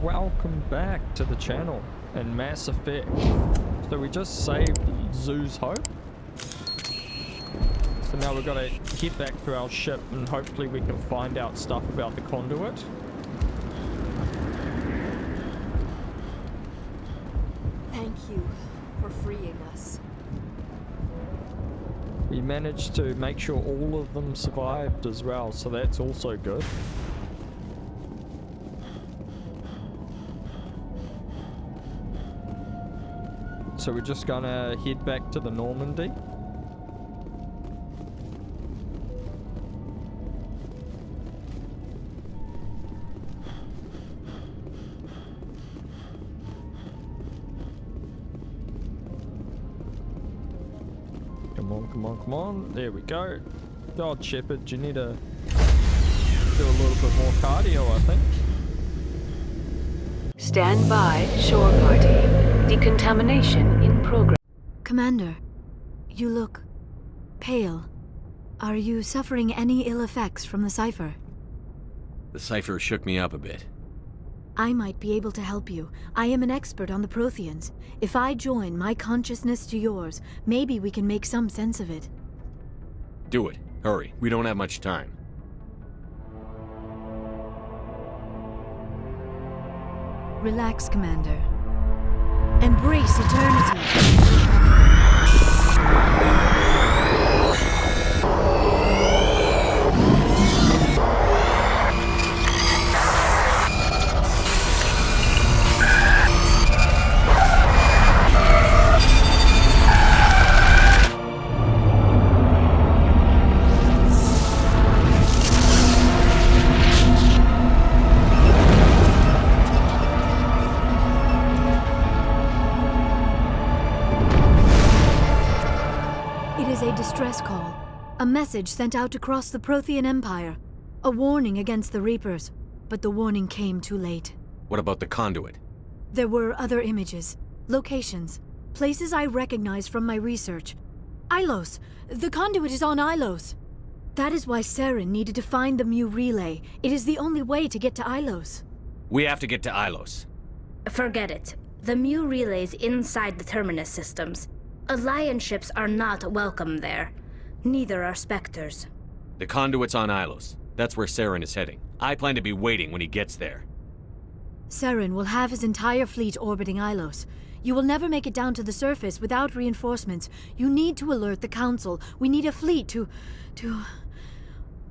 welcome back to the channel in Mass Effect. So we just saved Zoo's Hope. So now we've got to head back to our ship and hopefully we can find out stuff about the conduit. Thank you for freeing us. We managed to make sure all of them survived as well, so that's also good. So we're just gonna head back to the Normandy. Come on, come on, come on. There we go. God, Shepard, you need to do a little bit more cardio, I think. Stand by, shore party. Decontamination in progress. Commander, you look pale. Are you suffering any ill effects from the cipher? The cipher shook me up a bit. I might be able to help you. I am an expert on the Protheans. If I join my consciousness to yours, maybe we can make some sense of it. Do it. Hurry. We don't have much time. Relax, Commander. Embrace eternity. Distress call. A message sent out across the Prothean Empire. A warning against the Reapers. But the warning came too late. What about the conduit? There were other images, locations, places I recognized from my research. Ilos! The conduit is on Ilos! That is why Saren needed to find the Mu relay. It is the only way to get to Ilos. We have to get to Ilos. Forget it. The Mu relay's inside the Terminus systems. Alliance ships are not welcome there. Neither are Spectres. The conduit's on Ilos. That's where Saren is heading. I plan to be waiting when he gets there. Saren will have his entire fleet orbiting Ilos. You will never make it down to the surface without reinforcements. You need to alert the Council. We need a fleet to...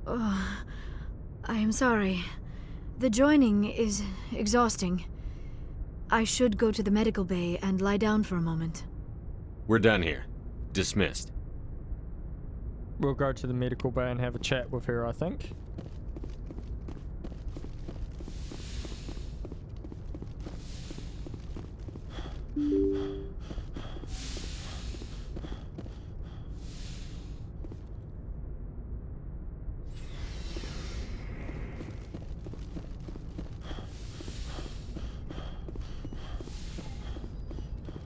Oh, I am sorry. The joining is exhausting. I should go to the medical bay and lie down for a moment. We're done here. Dismissed. We'll go to the medical bay and have a chat with her, I think.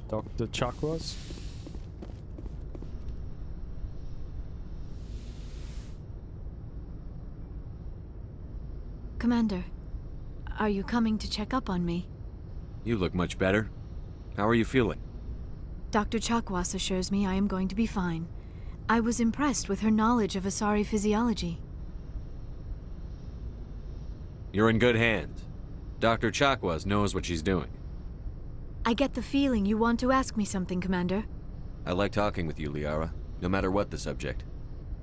Dr. Chakwas. Commander, are you coming to check up on me? You look much better. How are you feeling? Dr. Chakwas assures me I am going to be fine. I was impressed with her knowledge of Asari physiology. You're in good hands. Dr. Chakwas knows what she's doing. I get the feeling you want to ask me something, Commander. I like talking with you, Liara, no matter what the subject.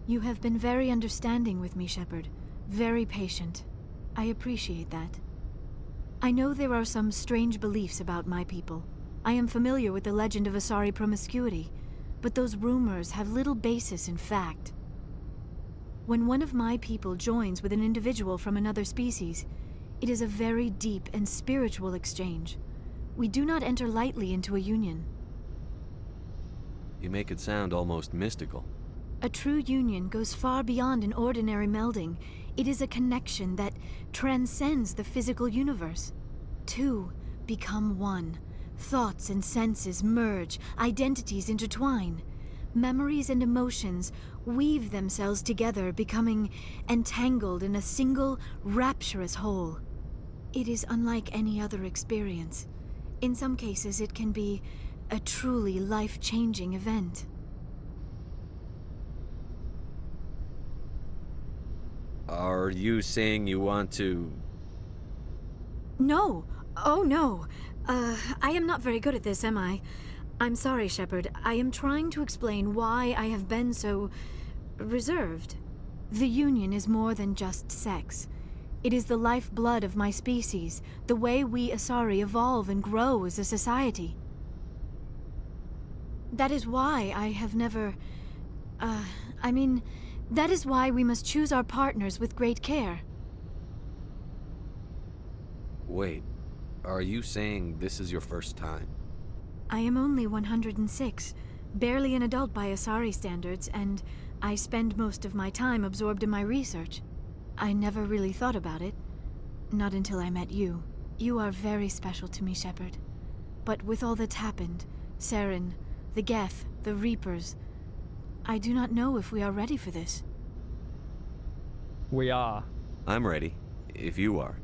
You have been very understanding with me, Shepard. Very patient. I appreciate that. I know there are some strange beliefs about my people. I am familiar with the legend of Asari promiscuity, but those rumors have little basis in fact. When one of my people joins with an individual from another species, it is a very deep and spiritual exchange. We do not enter lightly into a union. You make it sound almost mystical. A true union goes far beyond an ordinary melding. It is a connection that transcends the physical universe. Two become one. Thoughts and senses merge, identities intertwine. Memories and emotions weave themselves together, becoming entangled in a single, rapturous whole. It is unlike any other experience. In some cases, it can be a truly life-changing event. Are you saying you want to... No! Oh, no! I am not very good at this, am I? I'm sorry, Shepard. I am trying to explain why I have been so... reserved. The Union is more than just sex. It is the lifeblood of my species, the way we Asari evolve and grow as a society. That is why I have never... that is why we must choose our partners with great care. Wait, are you saying this is your first time? I am only 106, barely an adult by Asari standards, and I spend most of my time absorbed in my research. I never really thought about it. Not until I met you. You are very special to me, Shepard. But with all that's happened, Saren, the Geth, the Reapers, I do not know if we are ready for this. We are. I'm ready, if you are.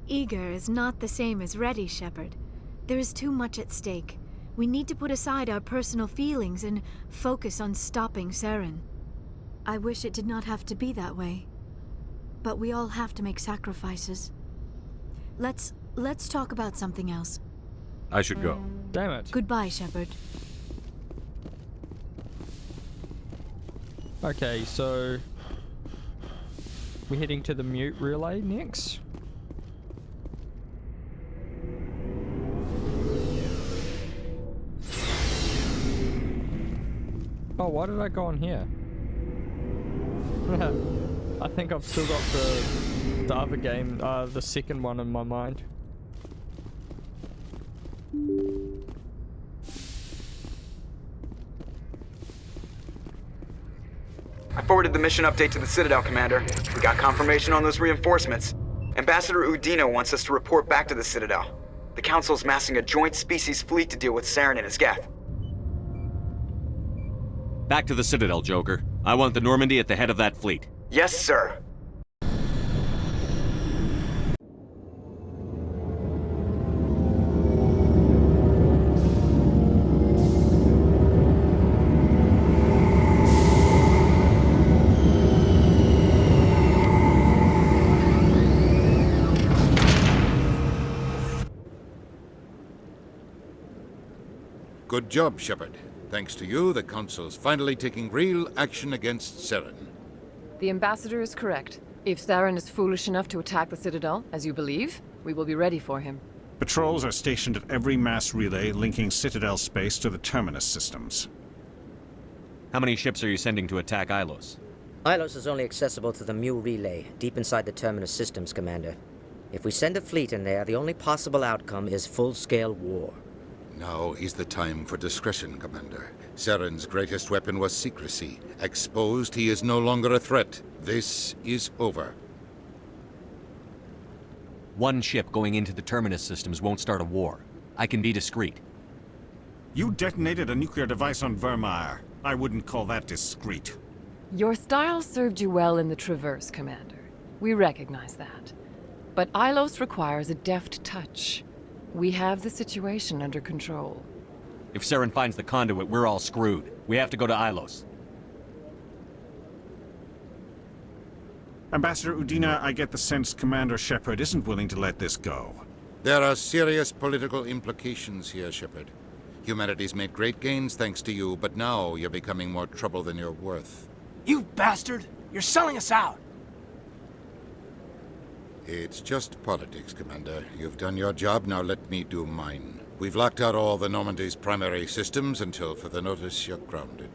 Eager is not the same as ready, Shepard. There is too much at stake. We need to put aside our personal feelings and focus on stopping Saren. I wish it did not have to be that way. But we all have to make sacrifices. Let's talk about something else. I should go. Damn it. Goodbye, Shepard. Okay, so... we're heading to the mute relay next. Oh, why did I go on here? I think I've still got the other game, the second one in my mind. I forwarded the mission update to the Citadel, Commander. We got confirmation on those reinforcements. Ambassador Udina wants us to report back to the Citadel. The Council's massing a joint species fleet to deal with Saren and his Geth. Back to the Citadel, Joker. I want the Normandy at the head of that fleet. Yes, sir. Good job, Shepard. Thanks to you, the Council's finally taking real action against Saren. The Ambassador is correct. If Saren is foolish enough to attack the Citadel, as you believe, we will be ready for him. Patrols are stationed at every mass relay linking Citadel space to the Terminus systems. How many ships are you sending to attack Ilos? Ilos is only accessible to the Mu relay, deep inside the Terminus systems, Commander. If we send a fleet in there, the only possible outcome is full-scale war. Now is the time for discretion, Commander. Saren's greatest weapon was secrecy. Exposed, he is no longer a threat. This is over. One ship going into the Terminus systems won't start a war. I can be discreet. You detonated a nuclear device on Vermeer. I wouldn't call that discreet. Your style served you well in the Traverse, Commander. We recognize that. But Ilos requires a deft touch. We have the situation under control. If Saren finds the conduit, we're all screwed. We have to go to Ilos. Ambassador Udina, I get the sense Commander Shepard isn't willing to let this go. There are serious political implications here, Shepard. Humanity's made great gains thanks to you, but now you're becoming more trouble than you're worth. You bastard! You're selling us out! It's just politics, Commander. You've done your job, now let me do mine. We've locked out all the Normandy's primary systems until further notice you're grounded.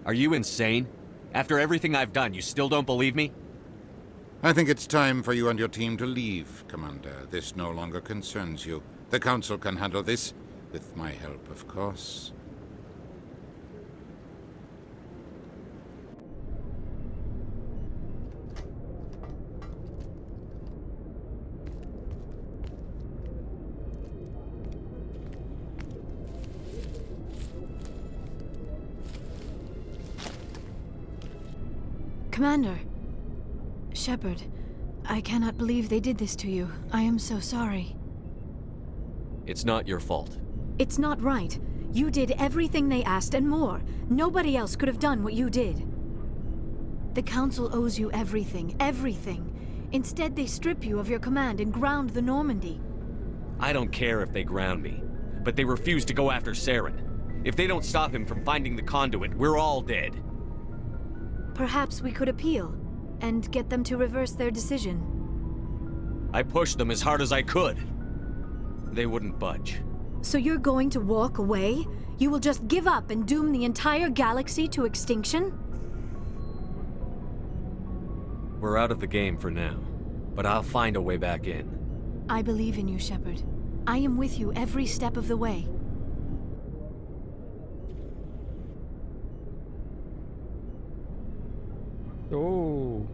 Are you insane? After everything I've done, you still don't believe me? I think it's time for you and your team to leave, Commander. This no longer concerns you. The Council can handle this, with my help, of course. Commander. Shepard, I cannot believe they did this to you. I am so sorry. It's not your fault. It's not right. You did everything they asked and more. Nobody else could have done what you did. The Council owes you everything, everything. Instead, they strip you of your command and ground the Normandy. I don't care if they ground me, but they refuse to go after Saren. If they don't stop him from finding the conduit, we're all dead. Perhaps we could appeal and get them to reverse their decision. I pushed them as hard as I could. They wouldn't budge. So you're going to walk away? You will just give up and doom the entire galaxy to extinction? We're out of the game for now, but I'll find a way back in. I believe in you, Shepard. I am with you every step of the way. Oh.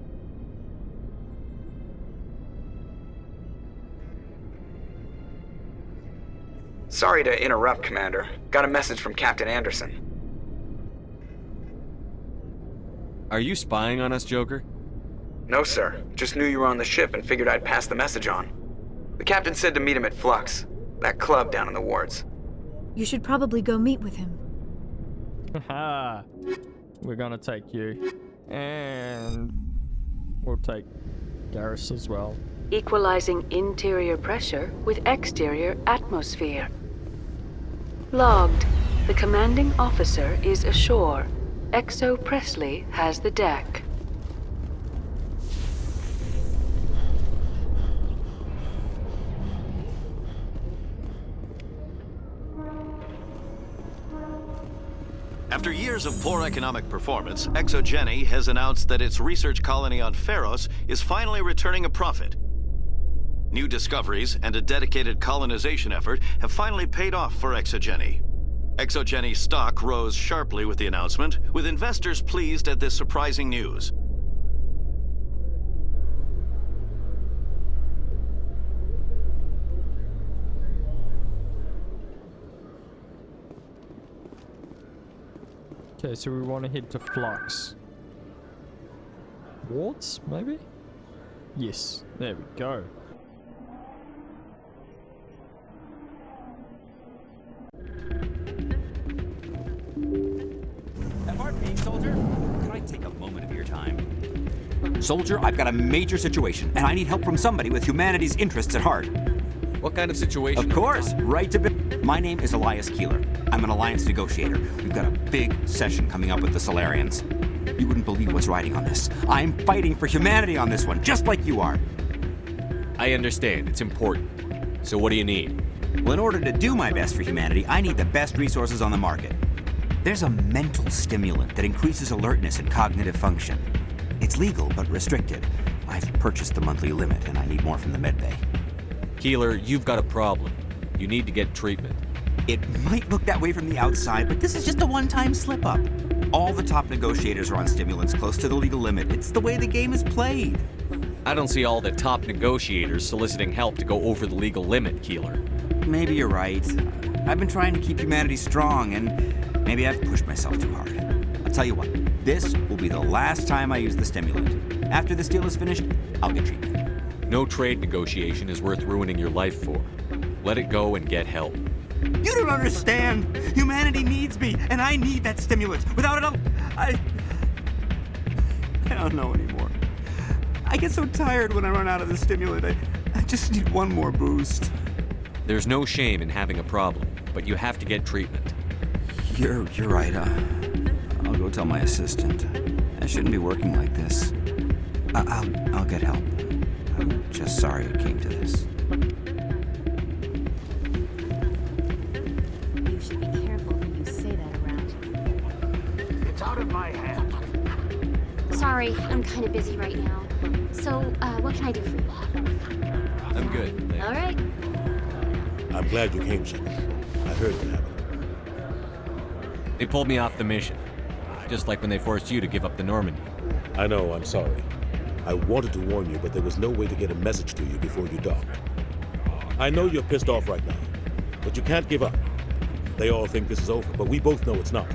Sorry to interrupt, Commander. Got a message from Captain Anderson. Are you spying on us, Joker? No, sir. Just knew you were on the ship and figured I'd pass the message on. The captain said to meet him at Flux, that club down in the wards. You should probably go meet with him. Haha. We're gonna take you. And we'll take Garrus as well. Equalizing interior pressure with exterior atmosphere. Logged. The commanding officer is ashore. Exo Presley has the deck. After years of poor economic performance, ExoGeni has announced that its research colony on Pharos is finally returning a profit. New discoveries and a dedicated colonization effort have finally paid off for ExoGeni. ExoGeni stock rose sharply with the announcement, with investors pleased at this surprising news. Okay, so we want to head to Flux. Wards, maybe? Yes, there we go. FRP, Soldier? Can I take a moment of your time? Soldier, I've got a major situation, and I need help from somebody with humanity's interests at heart. What kind of situation? Of course, right to My name is Elias Keeler. I'm an alliance negotiator. We've got a big session coming up with the Solarians. You wouldn't believe what's riding on this. I'm fighting for humanity on this one, just like you are. I understand. It's important. So what do you need? Well, in order to do my best for humanity, I need the best resources on the market. There's a mental stimulant that increases alertness and cognitive function. It's legal, but restricted. I've purchased the monthly limit, and I need more from the medbay. Keeler, you've got a problem. You need to get treatment. It might look that way from the outside, but this is just a one-time slip-up. All the top negotiators are on stimulants close to the legal limit. It's the way the game is played. I don't see all the top negotiators soliciting help to go over the legal limit, Keeler. Maybe you're right. I've been trying to keep humanity strong, and maybe I've pushed myself too hard. I'll tell you what, this will be the last time I use the stimulant. After this deal is finished, I'll get treatment. No trade negotiation is worth ruining your life for. Let it go and get help. You don't understand! Humanity needs me, and I need that stimulant. Without it, I don't know anymore. I get so tired when I run out of the stimulant. I just need one more boost. There's no shame in having a problem, but you have to get treatment. You're right. I'll go tell my assistant. I shouldn't be working like this. I'll get help. I'm just sorry it came to this. You should be careful when you say that around. It's out of my hands. Sorry, I'm kind of busy right now. So, what can I do for you? I'm good. Thanks. All right. I'm glad you came, Shepard. I heard what happened. They pulled me off the mission. Just like when they forced you to give up the Normandy. I know, I'm sorry. I wanted to warn you, but there was no way to get a message to you before you docked. I know you're pissed off right now, but you can't give up. They all think this is over, but we both know it's not.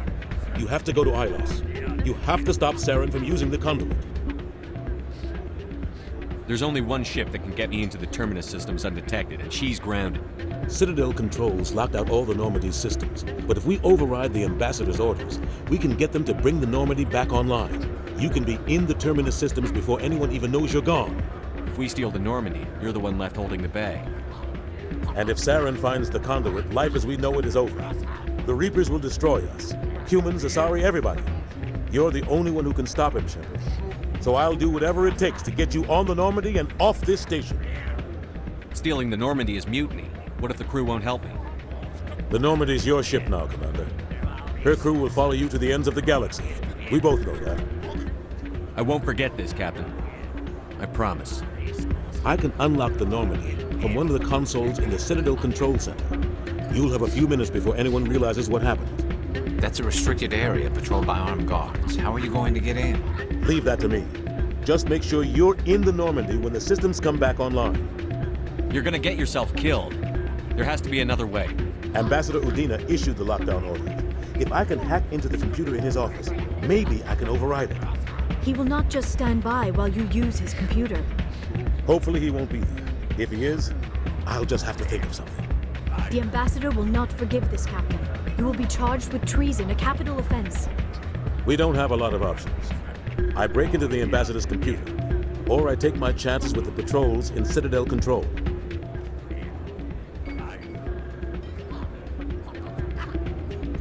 You have to go to Ilos. You have to stop Saren from using the conduit. There's only one ship that can get me into the Terminus systems undetected, and she's grounded. Citadel controls locked out all the Normandy's systems, but if we override the Ambassador's orders, we can get them to bring the Normandy back online. You can be in the Terminus systems before anyone even knows you're gone. If we steal the Normandy, you're the one left holding the bag. And if Saren finds the conduit, life as we know it is over. The Reapers will destroy us. Humans, Asari, everybody. You're the only one who can stop him, Shepard. So I'll do whatever it takes to get you on the Normandy and off this station. Stealing the Normandy is mutiny. What if the crew won't help me? The Normandy's your ship now, Commander. Her crew will follow you to the ends of the galaxy. We both know that. I won't forget this, Captain. I promise. I can unlock the Normandy from one of the consoles in the Citadel Control Center. You'll have a few minutes before anyone realizes what happened. That's a restricted area patrolled by armed guards. How are you going to get in? Leave that to me. Just make sure you're in the Normandy when the systems come back online. You're gonna get yourself killed. There has to be another way. Ambassador Udina issued the lockdown order. If I can hack into the computer in his office, maybe I can override it. He will not just stand by while you use his computer. Hopefully he won't be there. If he is, I'll just have to think of something. The Ambassador will not forgive this, Captain. You will be charged with treason, a capital offense. We don't have a lot of options. I break into the Ambassador's computer, or I take my chances with the patrols in Citadel Control.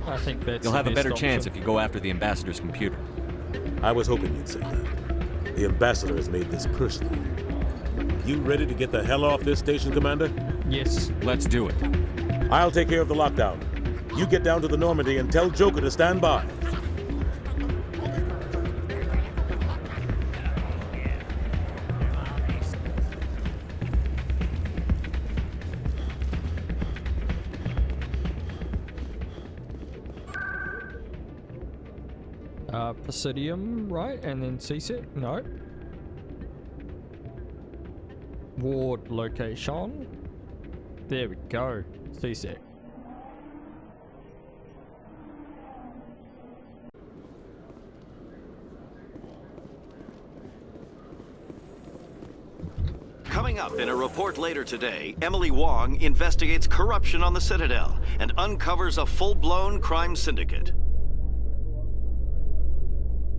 I think that's You'll have a better chance if you go after the Ambassador's computer. I was hoping you'd say that. The Ambassador has made this personal. You ready to get the hell off this station, Commander? Yes. Let's do it. I'll take care of the lockdown. You get down to the Normandy and tell Joker to stand by. Presidium, right? And then CSEC? No. Ward location. There we go. CSEC. Coming up in a report later today, Emily Wong investigates corruption on the Citadel and uncovers a full-blown crime syndicate.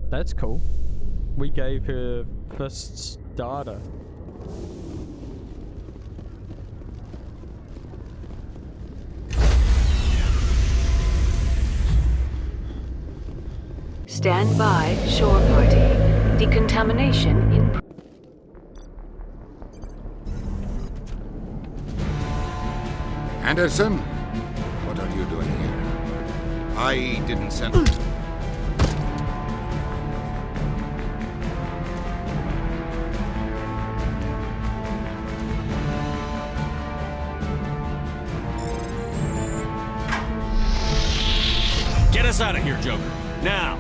That's cool. We gave her Fist's data. Stand by, shore party. Decontamination in Anderson, what are you doing here? I didn't send... Get us out of here, Joker. Now!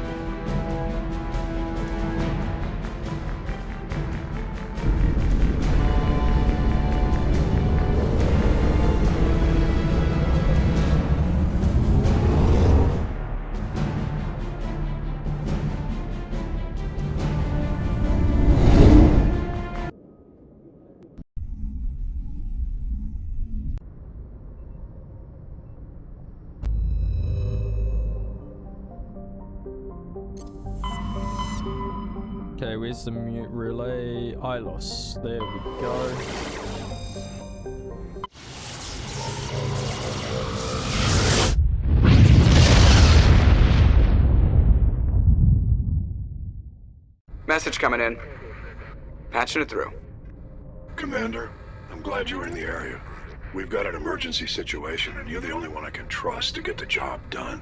Okay, where's the mute relay? Ilos. There we go. Message coming in. Patching it through. Commander, I'm glad you were in the area. We've got an emergency situation, and you're the only one I can trust to get the job done.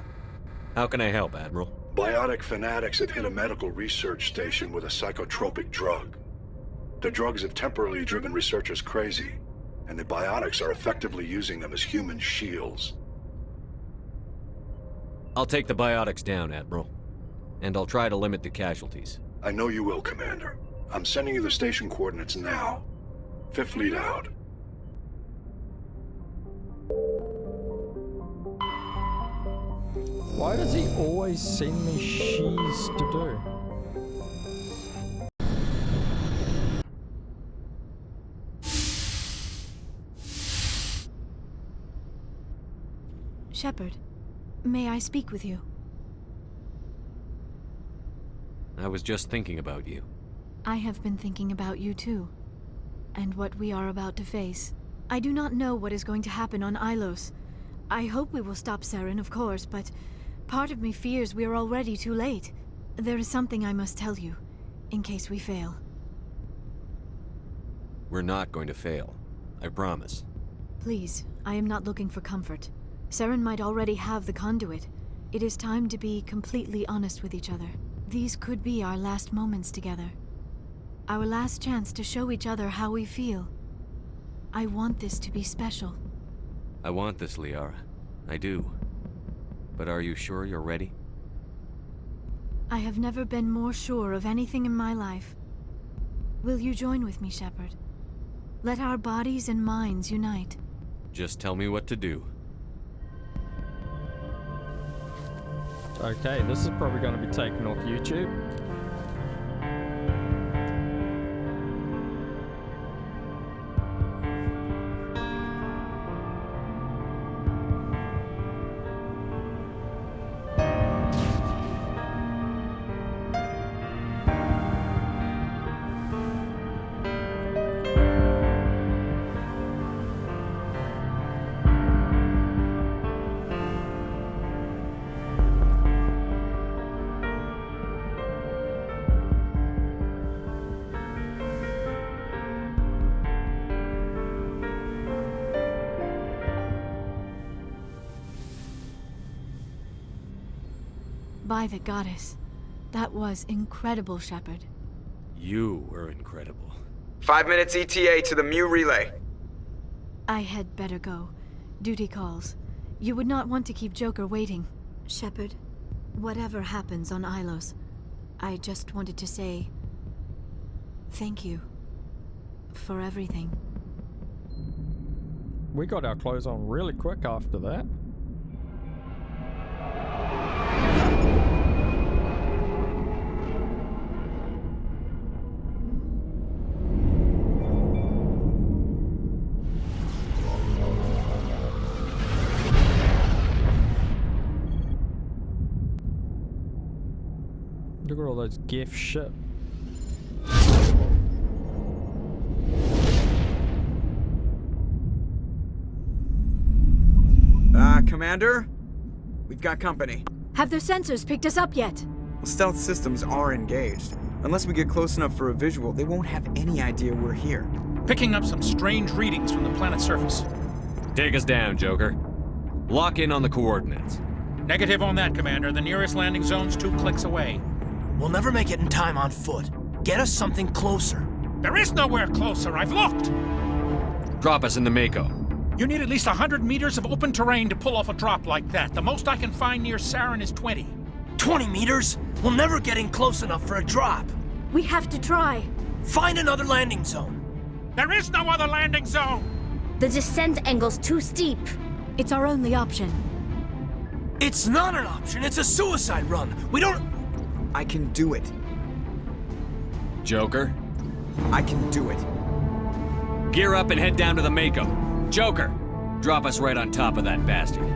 How can I help, Admiral? Biotic fanatics have hit a medical research station with a psychotropic drug. The drugs have temporarily driven researchers crazy, and the biotics are effectively using them as human shields. I'll take the biotics down, Admiral. And I'll try to limit the casualties. I know you will, Commander. I'm sending you the station coordinates now. Fifth lead out. Why does he always send me she's to do? Shepard, may I speak with you? I was just thinking about you. I have been thinking about you too, and what we are about to face. I do not know what is going to happen on Ilos. I hope we will stop Saren, of course, but part of me fears we are already too late. There is something I must tell you, in case we fail. We're not going to fail. I promise. Please, I am not looking for comfort. Saren might already have the conduit. It is time to be completely honest with each other. These could be our last moments together. Our last chance to show each other how we feel. I want this to be special. I want this, Liara. I do. But are you sure you're ready? I have never been more sure of anything in my life. Will you join with me, Shepard? Let our bodies and minds unite. Just tell me what to do. Okay, this is probably going to be taken off YouTube. By the goddess. That was incredible, Shepard. You were incredible. 5 minutes ETA to the Mu relay. I had better go. Duty calls. You would not want to keep Joker waiting. Shepard, whatever happens on Ilos, I just wanted to say thank you for everything. We got our clothes on really quick after that. Look at all those gift shit. Commander? We've got company. Have their sensors picked us up yet? Stealth systems are engaged. Unless we get close enough for a visual, they won't have any idea we're here. Picking up some strange readings from the planet's surface. Take us down, Joker. Lock in on the coordinates. Negative on that, Commander. The nearest landing zone's 2 clicks away. We'll never make it in time on foot. Get us something closer. There is nowhere closer. I've looked. Drop us in the Mako. You need at least 100 meters of open terrain to pull off a drop like that. The most I can find near Saren is 20. 20 meters? We'll never get in close enough for a drop. We have to try. Find another landing zone. There is no other landing zone! The descent angle's too steep. It's our only option. It's not an option. It's a suicide run. We don't... I can do it. Joker? I can do it. Gear up and head down to the Mako. Joker, drop us right on top of that bastard.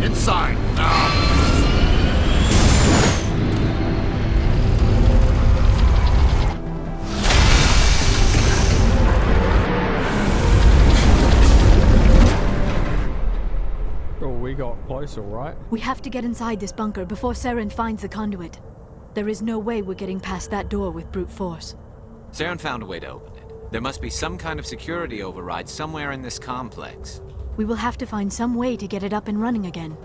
Inside, now! Oh, we got close, alright. We have to get inside this bunker before Saren finds the conduit. There is no way we're getting past that door with brute force. Saren found a way to open it. There must be some kind of security override somewhere in this complex. We will have to find some way to get it up and running again.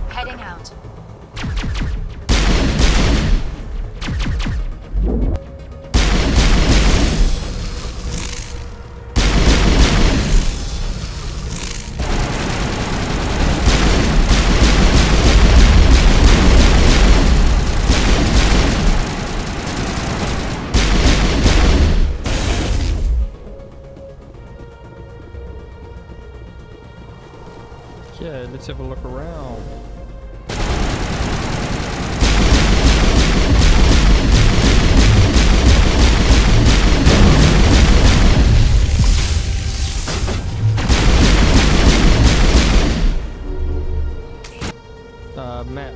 Heading out. let's have a look around. Map.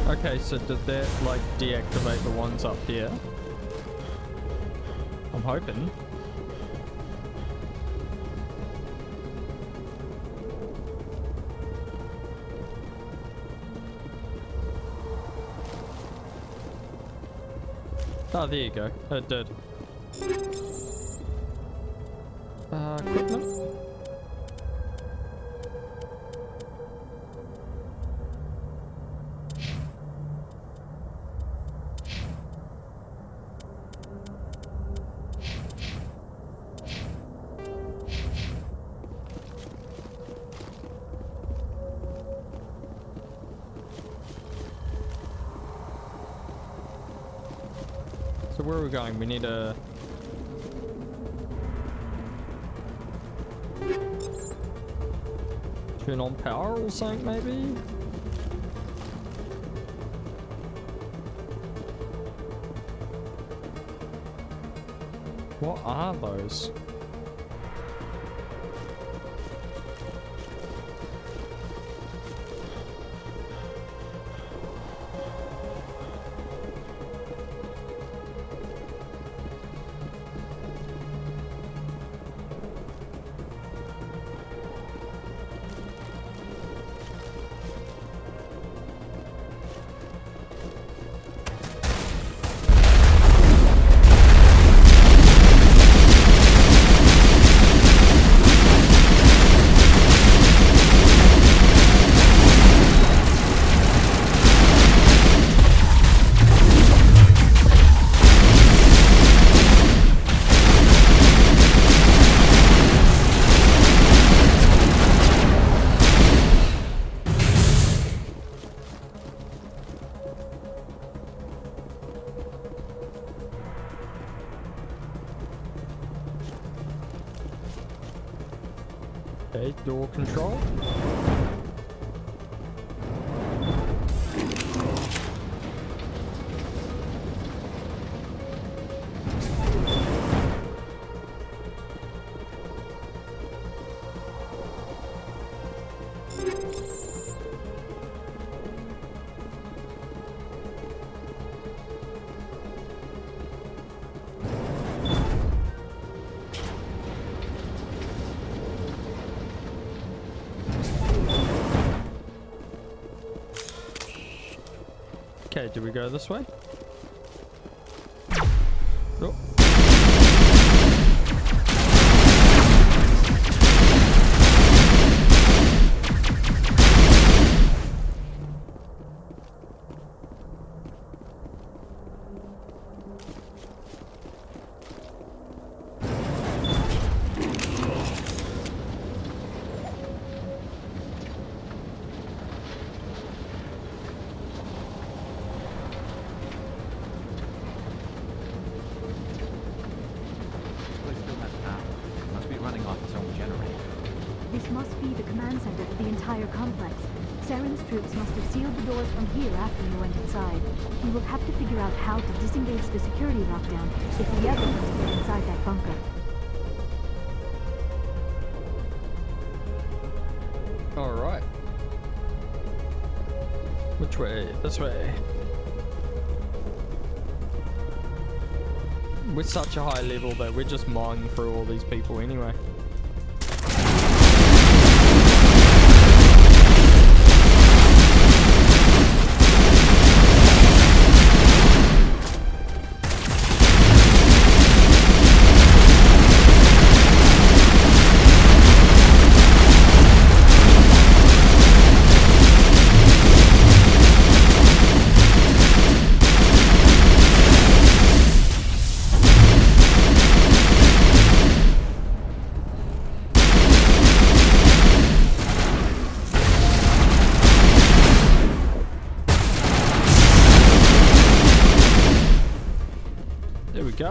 Okay, so did that like deactivate the ones up here? I'm hoping. Oh, there you go. It did. Equipment? So where are we going? We need a... turn on power or something, maybe? What are those? Okay, door control. Okay, do we go this way? Oh. This must be the command center for the entire complex. Saren's troops must have sealed the doors from here after you went inside. We will have to figure out how to disengage the security lockdown if we ever want to get inside that bunker. Alright. Which way? This way. We're such a high level that we're just mining through all these people anyway.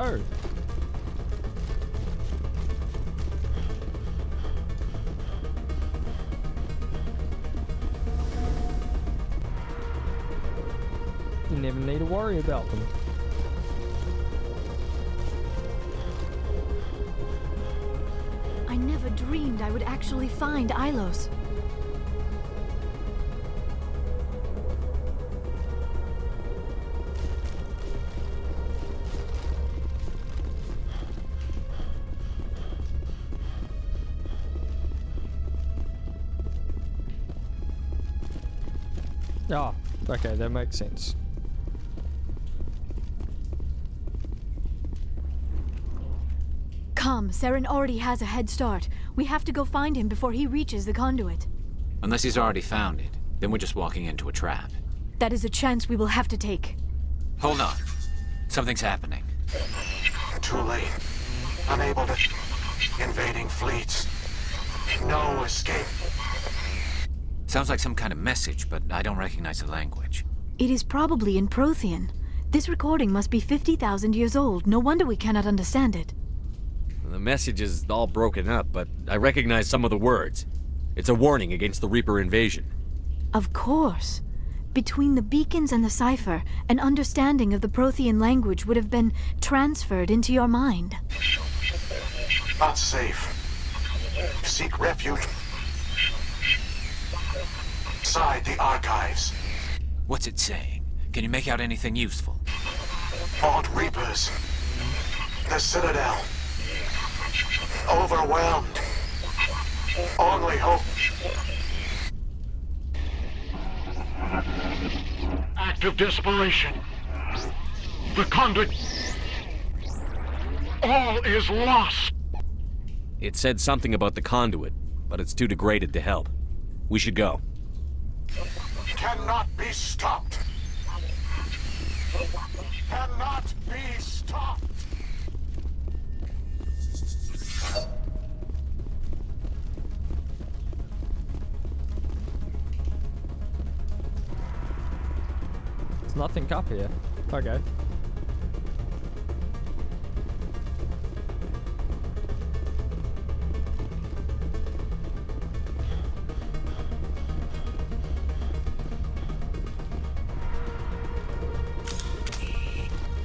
go. You never need to worry about them. I never dreamed I would actually find Ilos. Ah, okay, that makes sense. Come, Saren already has a head start. We have to go find him before he reaches the conduit. Unless he's already found it, then we're just walking into a trap. That is a chance we will have to take. Hold on. Something's happening. Too late. Unable to... Invading fleets. No escape. Sounds like some kind of message, but I don't recognize the language. It is probably in Prothean. This recording must be 50,000 years old. No wonder we cannot understand it. The message is all broken up, but I recognize some of the words. It's a warning against the Reaper invasion. Of course. Between the beacons and the cipher, an understanding of the Prothean language would have been transferred into your mind. Not safe. Seek refuge inside the archives. What's it saying? Can you make out anything useful? Fought Reapers. The Citadel. Overwhelmed. Only hope. Act of desperation. The conduit. All is lost. It said something about the conduit, but it's too degraded to help. We should go. Cannot be stopped. Cannot be stopped. There's nothing up here. Okay.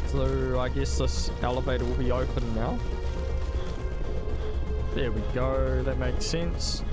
So I guess this elevator will be open now. There we go, that makes sense.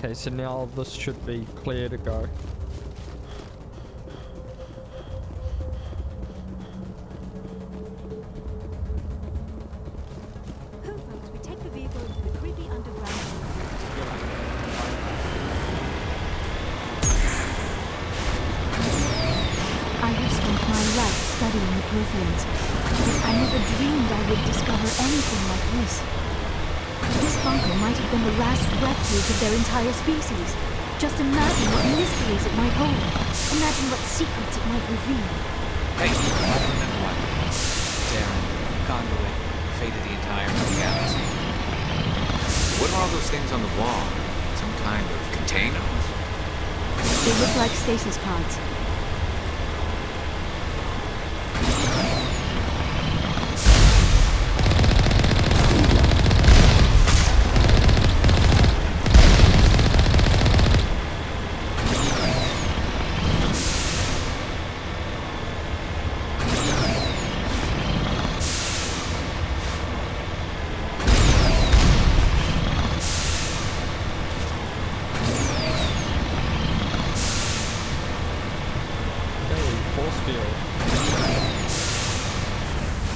Okay, so now this should be clear to go. Who votes we take the vehicle into the creepy underground? I have spent my life studying the Protheans, but I never dreamed I would discover anything like this. This bunker might have been the last refuge of their entire species. Just imagine what mysteries it might hold. Imagine what secrets it might reveal. Hey, I remember what? Saren, conduit, fate of the entire galaxy. What are all those things on the wall? Some kind of containers? They look like stasis pods.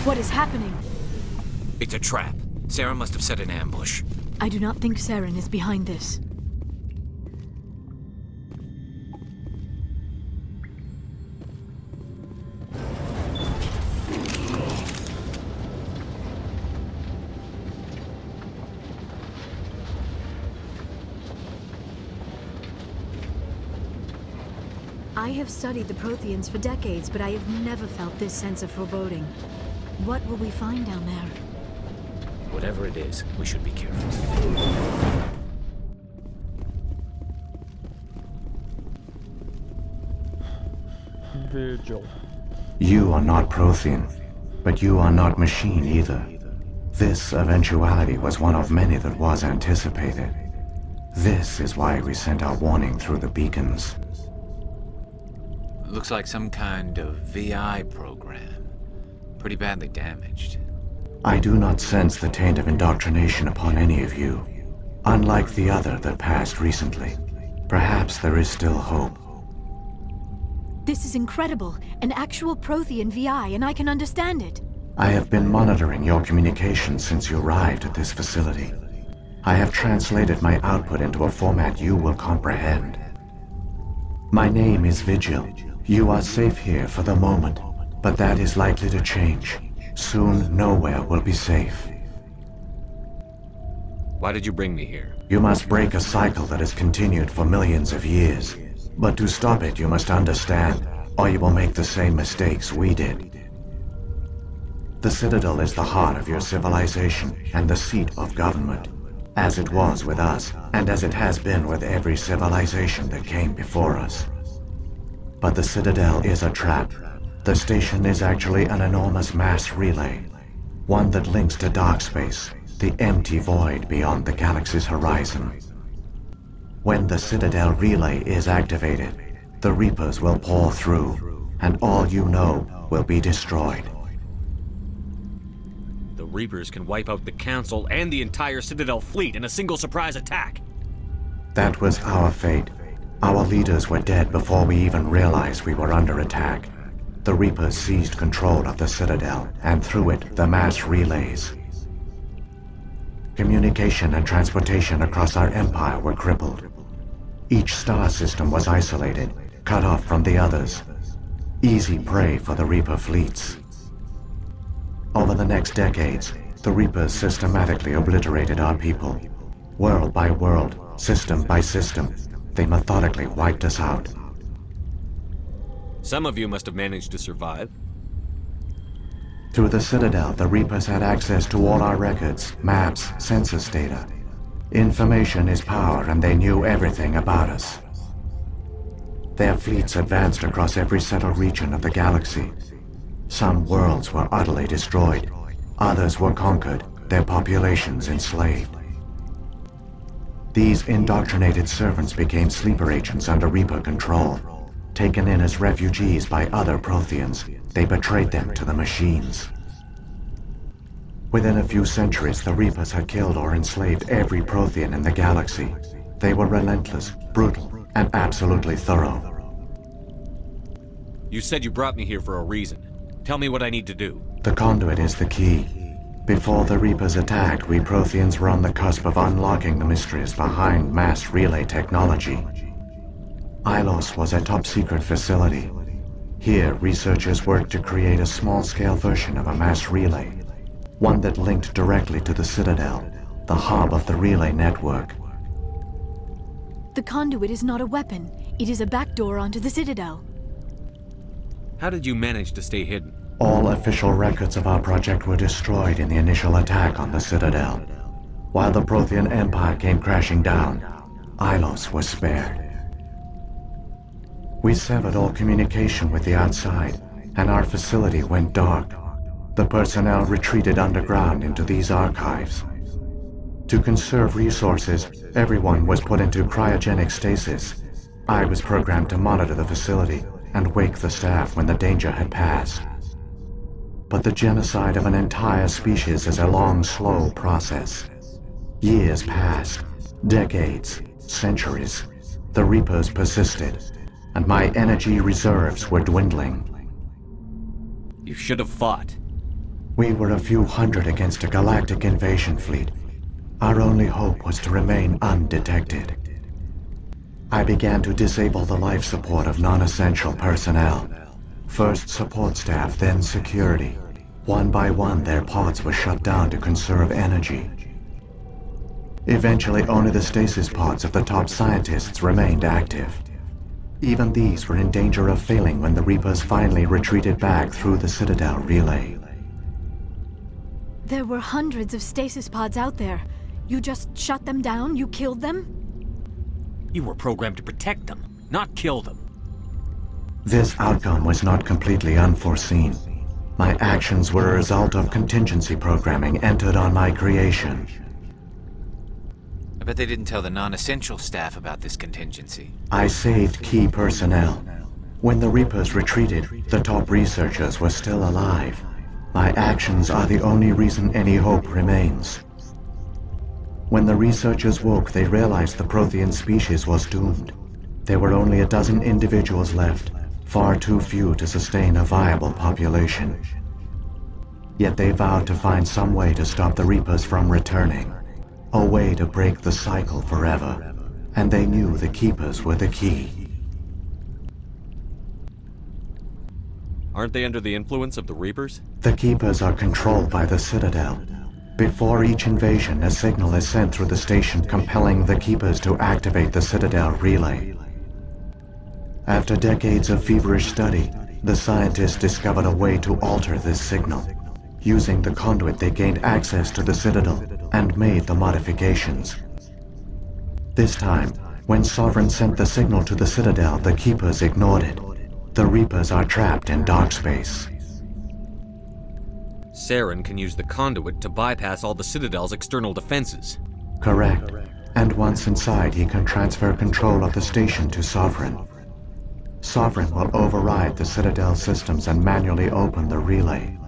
What is happening? It's a trap. Saren must have set an ambush. I do not think Saren is behind this. I have studied the Protheans for decades, but I have never felt this sense of foreboding. What will we find down there? Whatever it is, we should be careful. Virgil. You are not Prothean, but you are not machine either. This eventuality was one of many that was anticipated. This is why we sent our warning through the beacons. Looks like some kind of VI program. Pretty badly damaged. I do not sense the taint of indoctrination upon any of you. Unlike the other that passed recently, perhaps there is still hope. This is incredible. An actual Prothean VI, and I can understand it. I have been monitoring your communications since you arrived at this facility. I have translated my output into a format you will comprehend. My name is Vigil. You are safe here for the moment, but that is likely to change. Soon, nowhere will be safe. Why did you bring me here? You must break a cycle that has continued for millions of years. But to stop it, you must understand, or you will make the same mistakes we did. The Citadel is the heart of your civilization and the seat of government, as it was with us, and as it has been with every civilization that came before us. But the Citadel is a trap. The station is actually an enormous mass relay, one that links to dark space, the empty void beyond the galaxy's horizon. When the Citadel relay is activated, the Reapers will pour through, and all you know will be destroyed. The Reapers can wipe out the Council and the entire Citadel fleet in a single surprise attack. That was our fate. Our leaders were dead before we even realized we were under attack. The Reapers seized control of the Citadel, and through it, the mass relays. Communication and transportation across our empire were crippled. Each star system was isolated, cut off from the others. Easy prey for the Reaper fleets. Over the next decades, the Reapers systematically obliterated our people. World by world, system by system, they methodically wiped us out. Some of you must have managed to survive. Through the Citadel, the Reapers had access to all our records, maps, census data. Information is power, and they knew everything about us. Their fleets advanced across every settled region of the galaxy. Some worlds were utterly destroyed. Others were conquered, their populations enslaved. These indoctrinated servants became sleeper agents under Reaper control. Taken in as refugees by other Protheans, they betrayed them to the machines. Within a few centuries, the Reapers had killed or enslaved every Prothean in the galaxy. They were relentless, brutal, and absolutely thorough. You said you brought me here for a reason. Tell me what I need to do. The conduit is the key. Before the Reapers attacked, we Protheans were on the cusp of unlocking the mysteries behind mass relay technology. Ilos was a top-secret facility. Here, researchers worked to create a small-scale version of a mass relay, one that linked directly to the Citadel, the hub of the relay network. The conduit is not a weapon. It is a backdoor onto the Citadel. How did you manage to stay hidden? All official records of our project were destroyed in the initial attack on the Citadel. While the Prothean Empire came crashing down, Ilos was spared. We severed all communication with the outside, and our facility went dark. The personnel retreated underground into these archives. To conserve resources, everyone was put into cryogenic stasis. I was programmed to monitor the facility and wake the staff when the danger had passed. But the genocide of an entire species is a long, slow process. Years passed, decades, centuries. The Reapers persisted, and my energy reserves were dwindling. You should have fought. We were a few hundred against a galactic invasion fleet. Our only hope was to remain undetected. I began to disable the life support of non-essential personnel. First support staff, then security. One by one, their pods were shut down to conserve energy. Eventually, only the stasis pods of the top scientists remained active. Even these were in danger of failing when the Reapers finally retreated back through the Citadel relay. There were hundreds of stasis pods out there. You just shut them down? You killed them? You were programmed to protect them, not kill them. This outcome was not completely unforeseen. My actions were a result of contingency programming entered on my creation. I bet they didn't tell the non-essential staff about this contingency. I saved key personnel. When the Reapers retreated, the top researchers were still alive. My actions are the only reason any hope remains. When the researchers woke, they realized the Prothean species was doomed. There were only a dozen individuals left, far too few to sustain a viable population. Yet they vowed to find some way to stop the Reapers from returning. A way to break the cycle forever. And they knew the Keepers were the key. Aren't they under the influence of the Reapers? The Keepers are controlled by the Citadel. Before each invasion, a signal is sent through the station compelling the Keepers to activate the Citadel relay. After decades of feverish study, the scientists discovered a way to alter this signal. Using the conduit, they gained access to the Citadel and made the modifications. This time, when Sovereign sent the signal to the Citadel, the Keepers ignored it. The Reapers are trapped in dark space. Saren can use the conduit to bypass all the Citadel's external defenses. Correct. And once inside, he can transfer control of the station to Sovereign. Sovereign will override the Citadel systems and manually open the relay.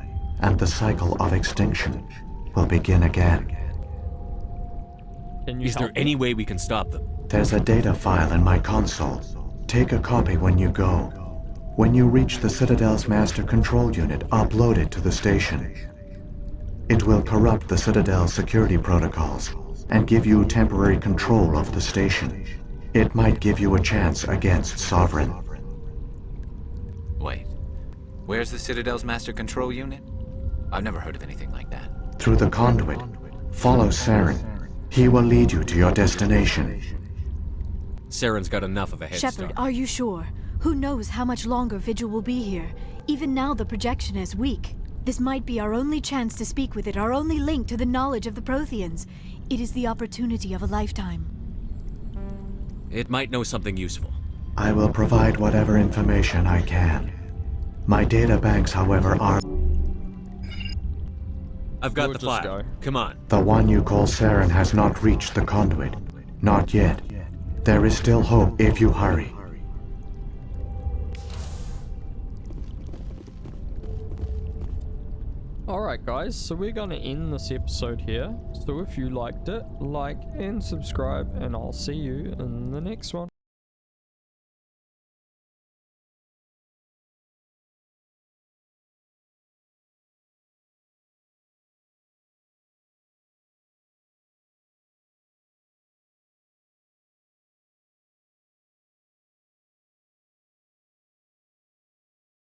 And the cycle of extinction will begin again. Is there any way we can stop them? There's a data file in my console. Take a copy when you go. When you reach the Citadel's master control unit, upload it to the station. It will corrupt the Citadel's security protocols and give you temporary control of the station. It might give you a chance against Sovereign. Wait, where's the Citadel's master control unit? I've never heard of anything like that. Through the conduit, follow Saren. He will lead you to your destination. Saren's got enough of a head Shepard, start. are you sure? Who knows how much longer Vigil will be here? Even now the projection is weak. This might be our only chance to speak with it, our only link to the knowledge of the Protheans. It is the opportunity of a lifetime. It might know something useful. I will provide whatever information I can. My data banks, however, are... I've got the file. Come on. The one you call Saren has not reached the conduit. Not yet. There is still hope if you hurry. Alright guys, so we're gonna end this episode here. So if you liked it, like and subscribe, and I'll see you in the next one.